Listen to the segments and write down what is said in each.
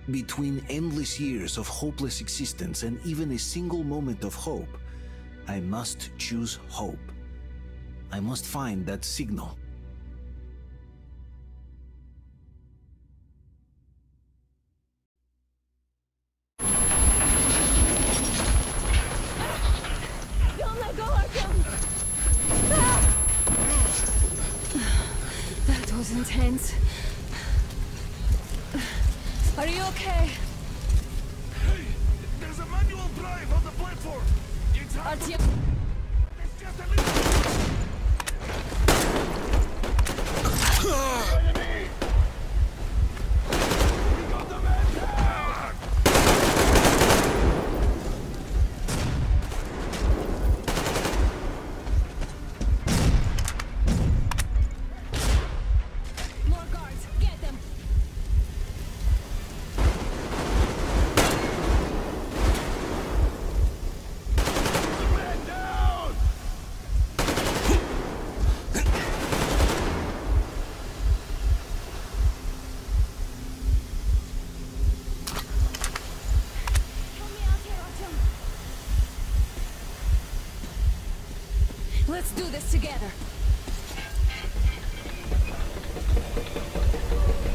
Between endless years of hopeless existence and even a single moment of hope, I must choose hope. I must find that signal. Don't let go, Artyom! That was intense. Are you okay? Hey, there's a manual drive on the platform. It's Artyom... It's just a little... Enemy! We got the man down! More guards, get them! Man down! Help me out here, Artyom! Let's do this together!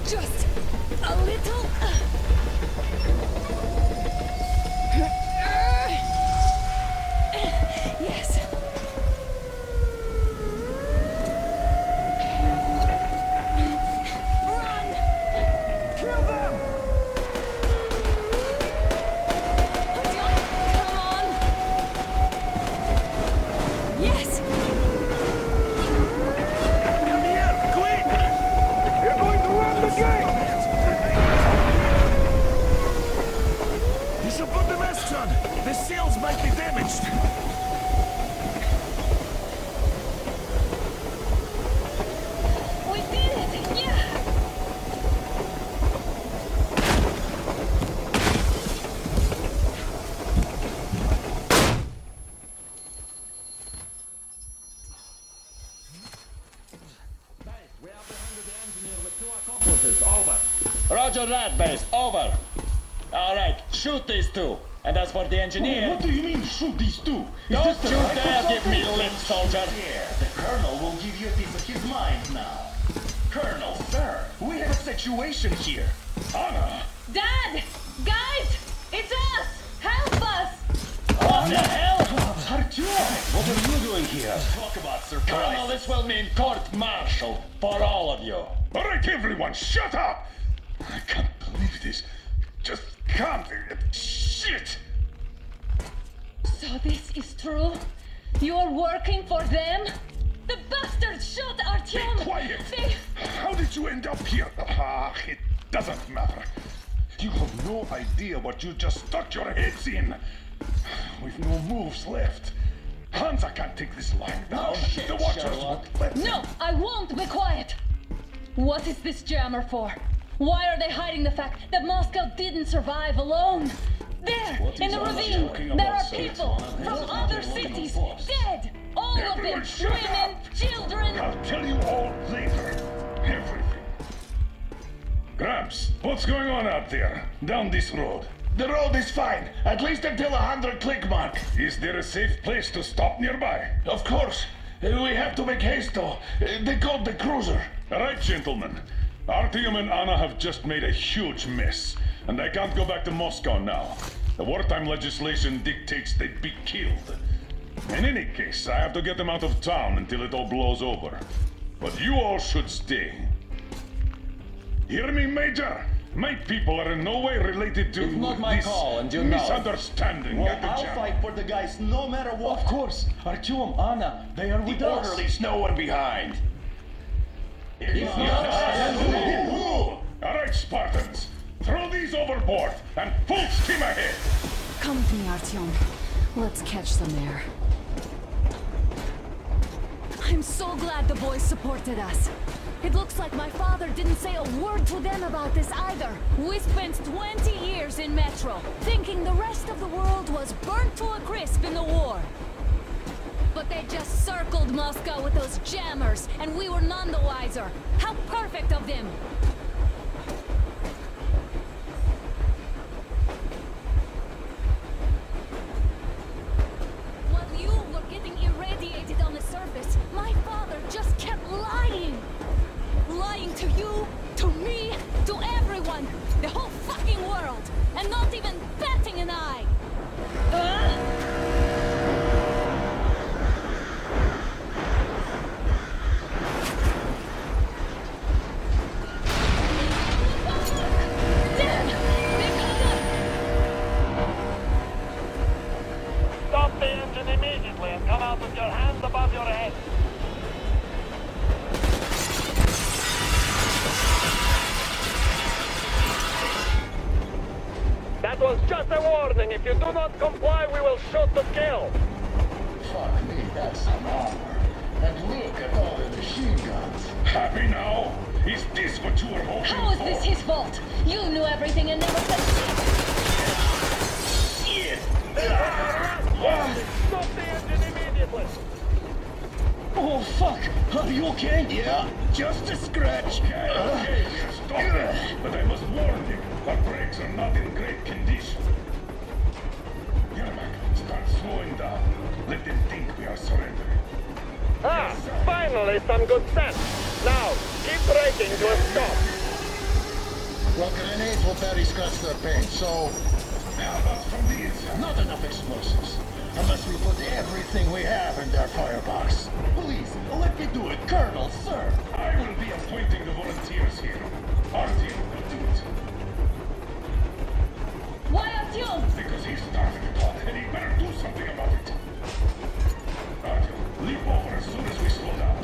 Just a little... Yes. Run! Kill them! Artyom, come on! Yes! Come here, quick! You're going to run the gate! You should put the masks on. The seals might be damaged. We did it! Yeah! Over. Roger that, base. Over. All right, shoot these two. And as for the engineer... What do you mean, shoot these two? Don't you dare give me lip, soldier. Yeah, the Colonel will give you a piece of his mind now. Colonel, sir, we have a situation here. Anna! Dad! Guys! It's us! Help us! What the hell? Artyom, what are you doing here? Talk about surprise. Colonel, this will mean court-martial for all of you. All right, everyone, shut up! I can't believe this. Just can't. Shit! So this is true? You're working for them? The bastards shot Artyom! Be quiet! They... How did you end up here? It doesn't matter. You have no idea what you just stuck your heads in. We've no moves left. Hansa can't take this lying down. Oh, shit, The Watchers Sherlock. won't let No, I won't be quiet! What is this jammer for? Why are they hiding the fact that Moscow didn't survive alone? There, What in is the Anna ravine, talking there about, are sir? people It's from one other of them. cities, Force. dead! All of them, Everyone shut women, up! children. I'll tell you all later. Everything. Gramps, what's going on out there? Down this road? The road is fine, at least until 100 click mark. Is there a safe place to stop nearby? Of course. We have to make haste though. They called the cruiser. All right, gentlemen. Artyom and Anna have just made a huge mess, and they can't go back to Moscow now. The wartime legislation dictates they be killed. In any case, I have to get them out of town until it all blows over. But you all should stay. Hear me, Major? My people are in no way related to It's not my this call, and you know it. misunderstanding Well, at the I'll jam. fight for the guys no matter what. Of course, Artyom, Anna, they are with The us. orderlies, no one behind. All right, Spartans. Throw these overboard and full steam ahead. Come with me, Artyom. Let's catch some air. I'm so glad the boys supported us. It looks like my father didn't say a word to them about this either. We spent 20 years in Metro, thinking the rest of the world was burnt to a crisp in the war. But they just circled Moscow with those jammers, and we were none the wiser. How perfect of them! That was just a warning. If you do not comply, we will shoot to kill. Fuck me, that's some armor. And look at all the machine guns. Happy now? Is this what you were hoping How is for? this his fault? You knew everything and never said shit! Stop the engine immediately. Oh, fuck! Are you okay? Yeah, just a scratch. Okay, stop it. But I must warn you, our brakes are not in great condition. Yermak, start slowing down. Let them think we are surrendering. Ah, finally some good sense. Now, keep braking to a stop. Well, grenades will barely scratch their paint, so How about from the inside? not enough explosives. Unless we put everything we have in their firebox. Please, let me do it, Colonel, sir. I will be appointing the volunteers here. Artyom will do it. Why Artyom? Because he started it all, and he better do something about it. Artyom, leap over as soon as we slow down.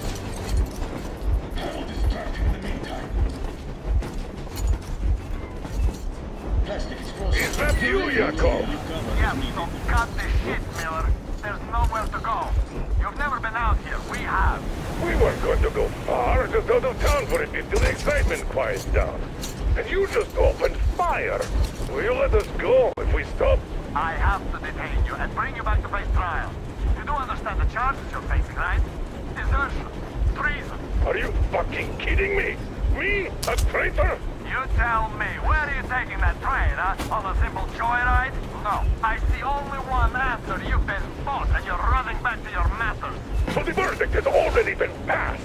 I will distract him in the meantime. Plastic explosives. Is that you, Yakov? Yeah, so cut the shit, Miller. There's nowhere to go. You've never been out here. We have. We weren't going to go far, just out of town for a bit till the excitement quiets down. And you just opened fire. Will you let us go if we stop? I have to detain you and bring you back to face trial. You do understand the charges you're facing, right? Desertion, treason. Are you fucking kidding me? Me? A traitor? You tell me, where are you taking that train, huh? On a simple joyride? No, I see only one answer. You've been bought and you're running back to your masters. So the verdict has already been passed.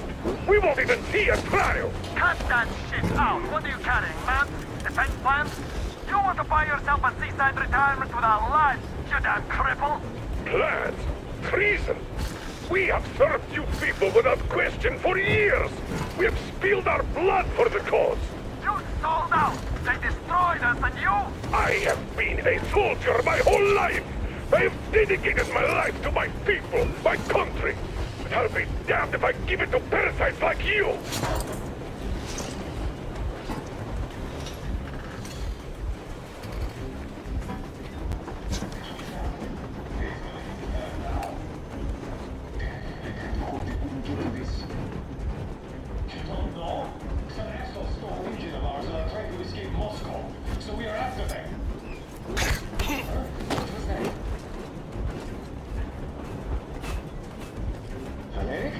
We won't even see a trial. Cut that shit out. What are you carrying, man? Defense plans? You want to buy yourself a seaside retirement without life, you damn cripple? Plans? Treason? We have served you people without question for years. We have spilled our blood for the cause. You sold out. They destroyed us and you? I have been a soldier my whole life. I have dedicated my life to my people, my country. But I'll be damned if I give it to parasites like you. Don't know. Some assholes stole a legion of ours and are trying to escape Moscow. So we are after them. What was that? Eric?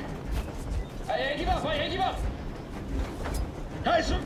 Hey, give up! Hey, give up! Hey, sir!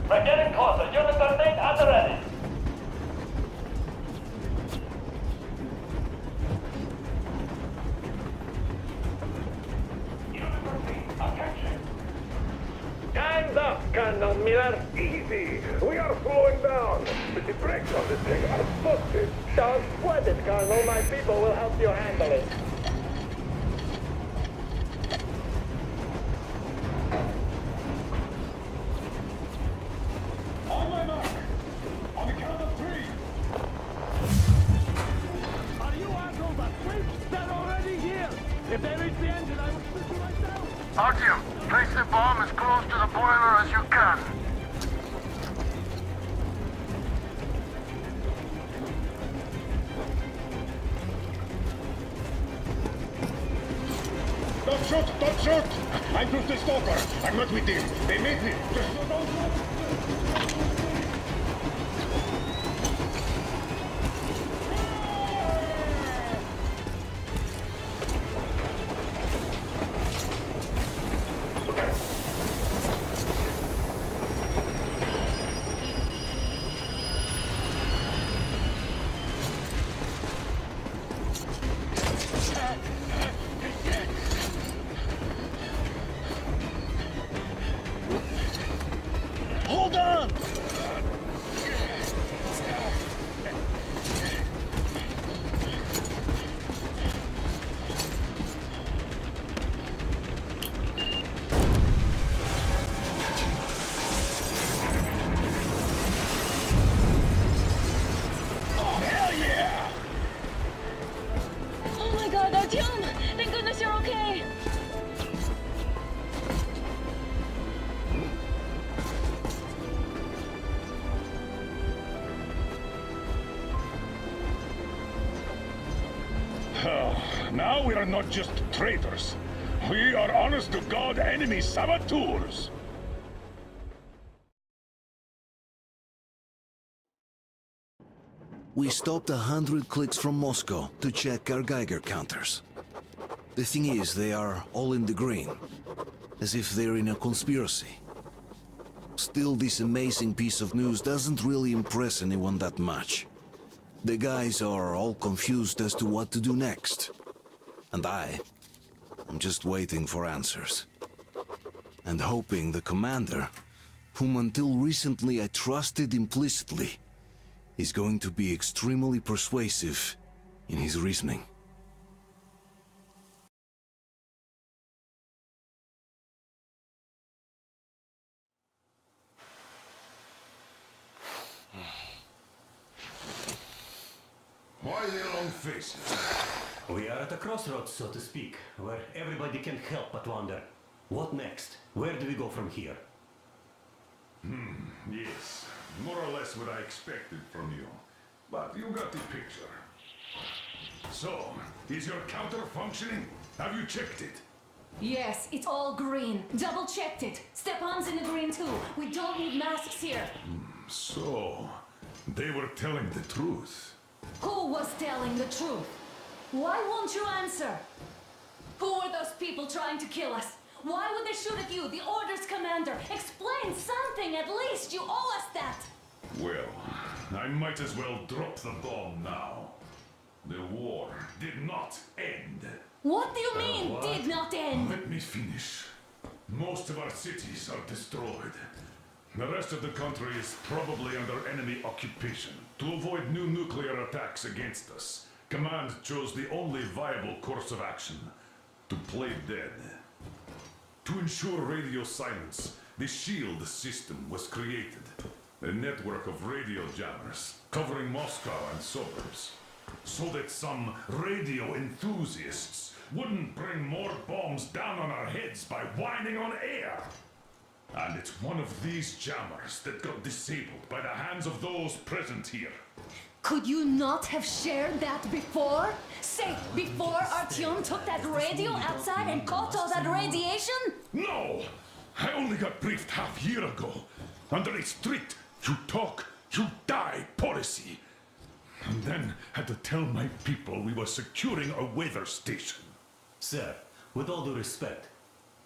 We're getting closer. Unit 13 at the ready. Time's up, Colonel Miller. Easy. We are slowing down. But the brakes on this thing are busted. Don't sweat it, Colonel. My people will help you handle it. On my mark! On the count of 3! Are you assholes asleep? They're already here. If they reach the engine, I will shoot you right down. Artyom, place the bomb as close to the boiler as you can. Don't shoot! Don't shoot! I'm Bruce the Stalker. I'm not with him. They made me. Just don't shoot! Now we are not just traitors. We are honest-to-God enemy saboteurs. We stopped 100 clicks from Moscow to check our Geiger counters. The thing is, they are all in the green, as if they're in a conspiracy. Still, this amazing piece of news doesn't really impress anyone that much. The guys are all confused as to what to do next. And I'm just waiting for answers. And hoping the commander, whom until recently I trusted implicitly, is going to be extremely persuasive in his reasoning. Why the long faces? We are at a crossroads, so to speak, where everybody can't help but wonder, what next? Where do we go from here? Yes, more or less what I expected from you. But you got the picture. So, is your counter functioning? Have you checked it? Yes, it's all green. Double-checked it. Stepan's in the green too. We don't need masks here. So, they were telling the truth. Who was telling the truth? Why won't you answer? Who were those people trying to kill us? Why would they shoot at you, the Order's commander? Explain something, at least. You owe us that. Well, I might as well drop the bomb now. The war did not end. What do you mean, did not end? Let me finish. Most of our cities are destroyed. The rest of the country is probably under enemy occupation. To avoid new nuclear attacks against us, Command chose the only viable course of action: to play dead. To ensure radio silence, the SHIELD system was created. A network of radio jammers covering Moscow and suburbs. So that some radio enthusiasts wouldn't bring more bombs down on our heads by whining on air. And it's one of these jammers that got disabled by the hands of those present here. Could you not have shared that before? Say, before Artyom took that radio outside and caught all that radiation? No! I only got briefed half year ago. Under a strict, you talk, you die policy. And then had to tell my people we were securing a weather station. Sir, with all due respect,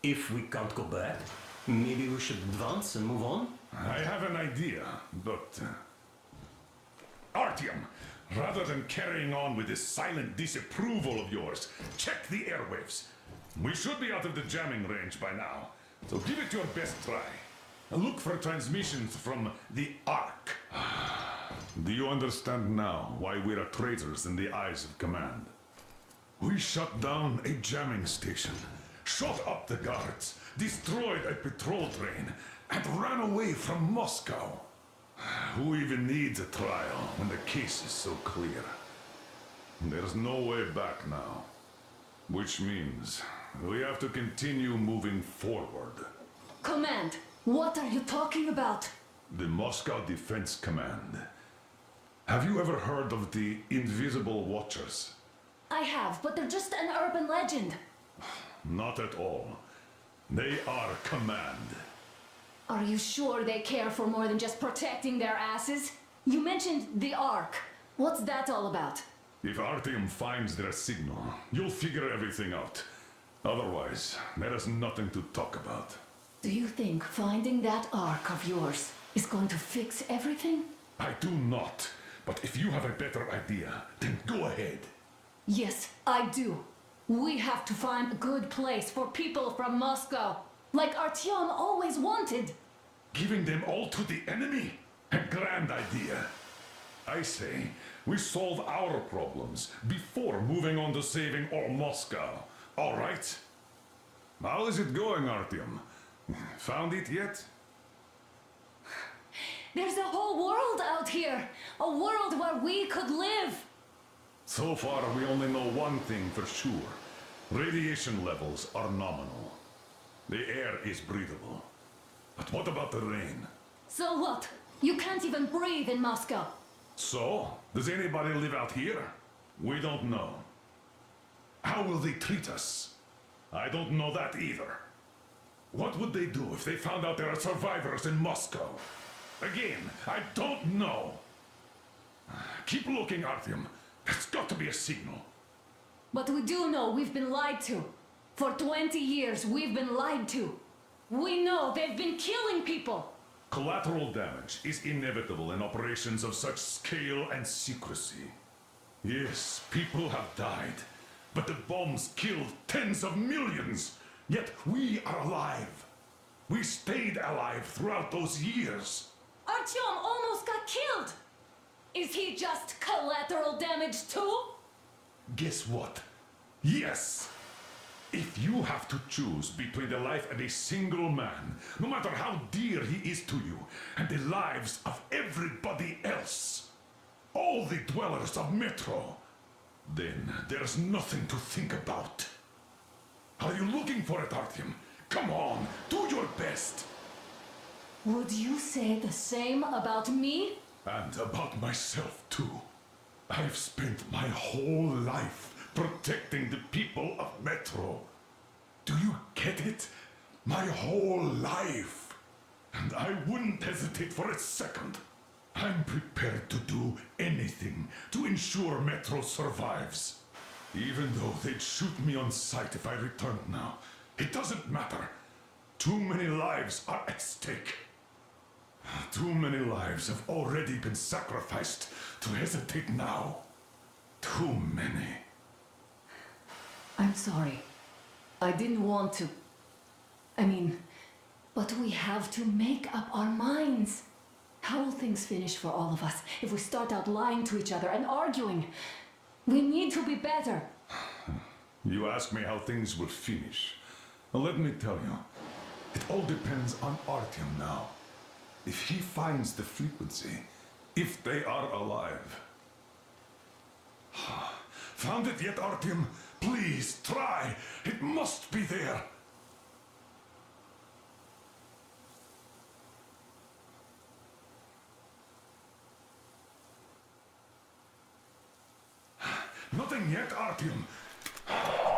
if we can't go back, maybe we should advance and move on? I have an idea, but... Artyom, rather than carrying on with this silent disapproval of yours, check the airwaves. We should be out of the jamming range by now, so give it your best try. Look for transmissions from the Ark. Do you understand now why we are traitors in the eyes of Command? We shut down a jamming station, shot up the guards, destroyed a patrol train, and ran away from Moscow. Who even needs a trial when the case is so clear? There's no way back now. Which means we have to continue moving forward. Command, what are you talking about? The Moscow Defense Command. Have you ever heard of the Invisible Watchers? I have, but they're just an urban legend. Not at all. They are Command. Are you sure they care for more than just protecting their asses? You mentioned the Ark. What's that all about? If Artyom finds their signal, you'll figure everything out. Otherwise, there is nothing to talk about. Do you think finding that Ark of yours is going to fix everything? I do not. But if you have a better idea, then go ahead. Yes, I do. We have to find a good place for people from Moscow, like Artyom always wanted. Giving them all to the enemy? A grand idea. I say, we solve our problems before moving on to saving all Moscow. All right? How is it going, Artyom? Found it yet? There's a whole world out here. A world where we could live. So far, we only know one thing for sure. Radiation levels are nominal. The air is breathable. But what about the rain? So what? You can't even breathe in Moscow. So, does anybody live out here? We don't know. How will they treat us? I don't know that either. What would they do if they found out there are survivors in Moscow? Again, I don't know. Keep looking, Artyom. That's got to be a signal. But we do know we've been lied to. For 20 years, we've been lied to. We know they've been killing people. Collateral damage is inevitable in operations of such scale and secrecy. Yes, people have died, but the bombs killed tens of millions. Yet we are alive. We stayed alive throughout those years. Artyom almost got killed. Is he just collateral damage too? Guess what? Yes! If you have to choose between the life of a single man, no matter how dear he is to you, and the lives of everybody else, all the dwellers of Metro, then there's nothing to think about. Are you looking for it, Artyom? Come on, do your best! Would you say the same about me? And about myself, too. I've spent my whole life protecting the people of Metro. Do you get it? My whole life. And I wouldn't hesitate for a second. I'm prepared to do anything to ensure Metro survives. Even though they'd shoot me on sight if I returned now. It doesn't matter. Too many lives are at stake. Too many lives have already been sacrificed to hesitate now. Too many. I'm sorry. I didn't want to. But we have to make up our minds. How will things finish for all of us if we start out lying to each other and arguing? We need to be better. You ask me how things will finish. Well, let me tell you. It all depends on Artyom now. If he finds the frequency, if they are alive. Found it yet, Artyom? Please, try. It must be there. Nothing yet, Artyom.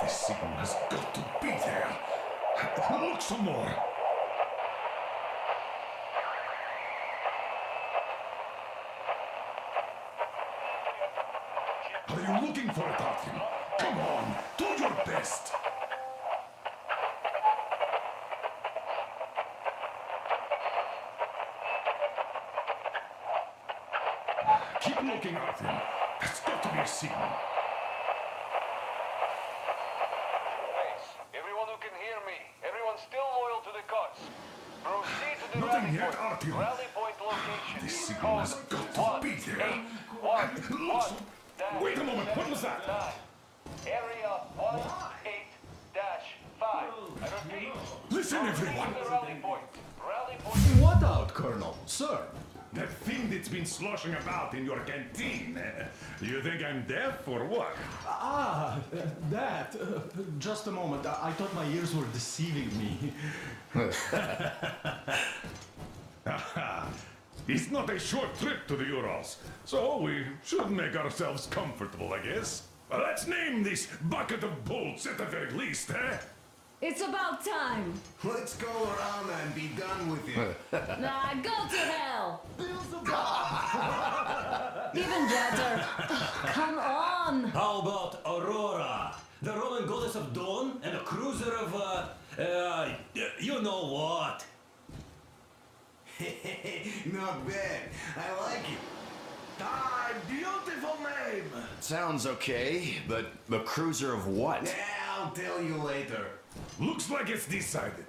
This signal has got to be there. Look some more. Are you looking for it, Artyom? Come on, do your best. Keep looking, Artyom. That's got to be a signal. Everyone who can hear me, everyone still loyal to the cause. Proceed to the Nothing rally yet, point. Artyom. Rally point location. This signal has got to be there. Wait a moment, what was that? Area 18-5. I repeat. Listen, everyone. The rally point. Rally point. What out, Colonel? Sir? That thing that's been sloshing about in your canteen. You think I'm deaf or what? That. Just a moment. I thought my ears were deceiving me. It's not a short trip to the Urals, so we should make ourselves comfortable, I guess. Let's name this bucket of bolts at the very least, eh? It's about time. Let's go around and be done with it. Nah, go to hell. Even better. Come on. How about Aurora? The Roman goddess of dawn and a cruiser of, you know what? Not bad. I like it. Ah, beautiful name. Sounds okay, but a cruiser of what? Yeah, I'll tell you later. Looks like it's decided.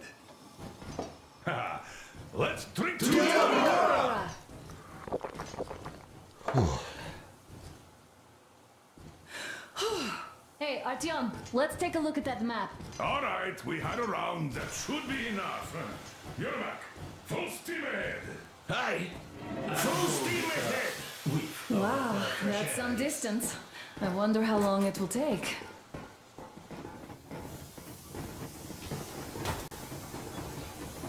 Let's drink to Aurora. Hey, Artyom, let's take a look at that map. All right, we had a round. That should be enough. You're back. Full steam ahead. Hi. Full steam ahead. Wow, that's some distance. I wonder how long it will take.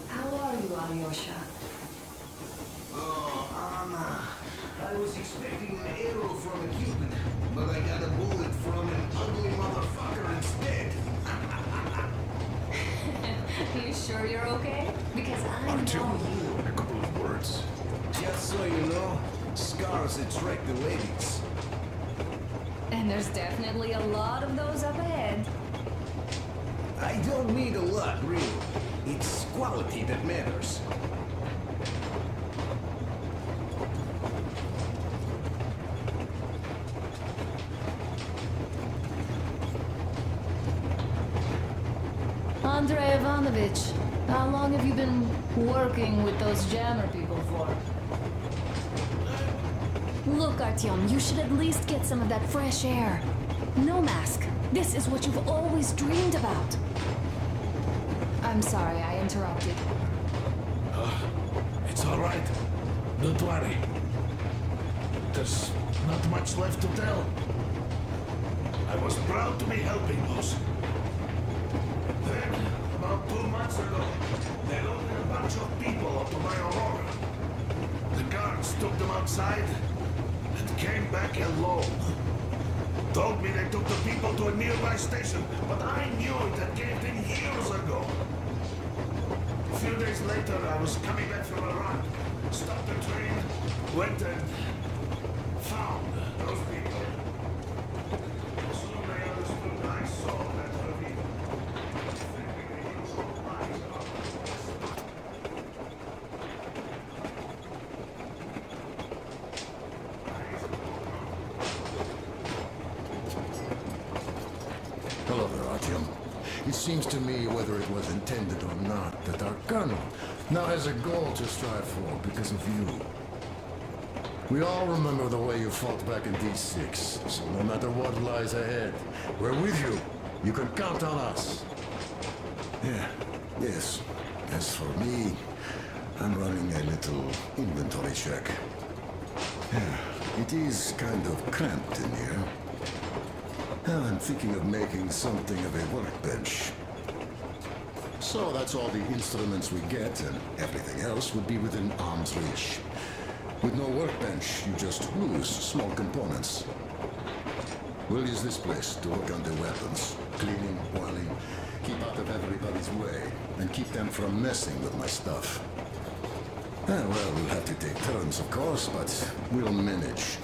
How are you, Alyosha? Oh, Anna. I was expecting an arrow from a Cuban, but I got a bullet from an ugly motherfucker sure you're okay? Because I Artyom, know you. a couple of words. Just so you know, scars attract the ladies. And there's definitely a lot of those up ahead. I don't need a lot, really. It's quality that matters. Andrei Ivanovich, how long have you been working with those jammer people for? Look, Artyom, you should at least get some of that fresh air. No mask. This is what you've always dreamed about. I'm sorry I interrupted. It's all right. Don't worry. There's not much left to tell. I was proud to be helping those. Then, about 2 months ago, they loaded a bunch of people up to my Aurora. The guards took them outside and came back alone. Told me they took the people to a nearby station, but I knew it had caved in years ago. A few days later, I was coming back from a run, stopped the train, went and found those people. Soon they understood I saw that ravine. Thinking the usual lies about Hello there, Artyom. It seems to me, whether it was intended or not, that our colonel now has a goal to strive for because of you. We all remember the way you fought back in D6, so no matter what lies ahead, we're with you. You can count on us. Yeah, yes. As for me, I'm running a little inventory check. Yeah, it is kind of cramped in here. I'm thinking of making something of a workbench. So that's all the instruments we get, and everything else would be within arm's reach. With no workbench, you just lose small components. We'll use this place to work on the weapons. Cleaning, oiling, keep out of everybody's way, and keep them from messing with my stuff. Well, we'll have to take turns, of course, but we'll manage.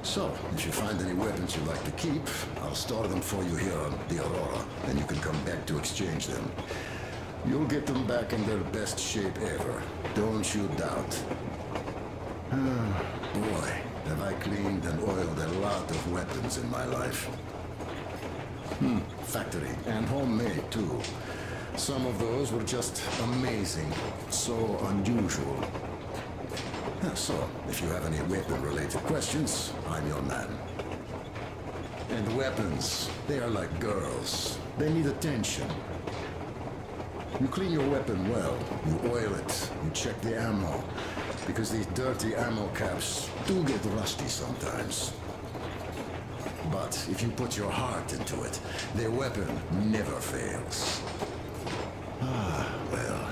So, if you find any weapons you'd like to keep, I'll store them for you here on the Aurora, and you can come back to exchange them. You'll get them back in their best shape ever. Don't you doubt. Boy, have I cleaned and oiled a lot of weapons in my life. Factory and homemade, too. Some of those were just amazing. So unusual. So, if you have any weapon-related questions, I'm your man. And weapons, they are like girls. They need attention. You clean your weapon well, you oil it, you check the ammo, because these dirty ammo caps do get rusty sometimes. But if you put your heart into it, the weapon never fails. Well,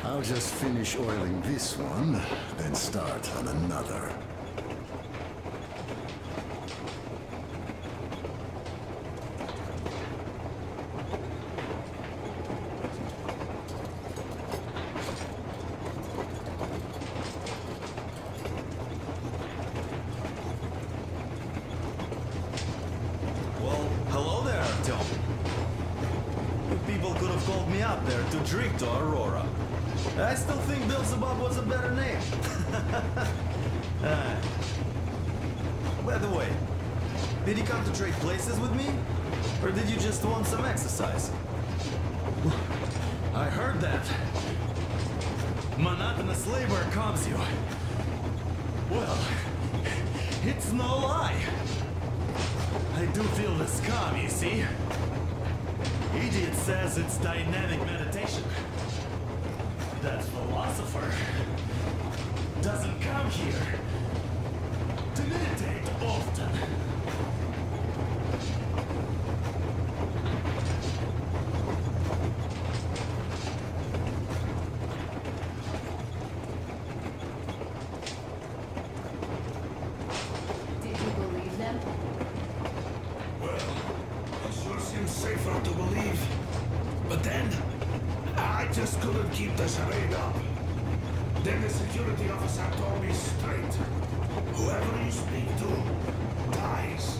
I'll just finish oiling this one, then start on another. Well, hello there, Artyom. People could have called me up there to drink to Aurora. I still think Beelzebub was a better name. By the way, did you come to trade places with me? Or did you just want some exercise? I heard that. Monotonous labor calms you. Well, it's no lie. I do feel this calm, you see? Idiot says it's dynamic meditation. That philosopher doesn't come here to meditate often. Did you believe them? Well, it sure seems safer to believe. But then, I just couldn't keep the charade up. Then the security officer told me straight. Whoever you speak to dies.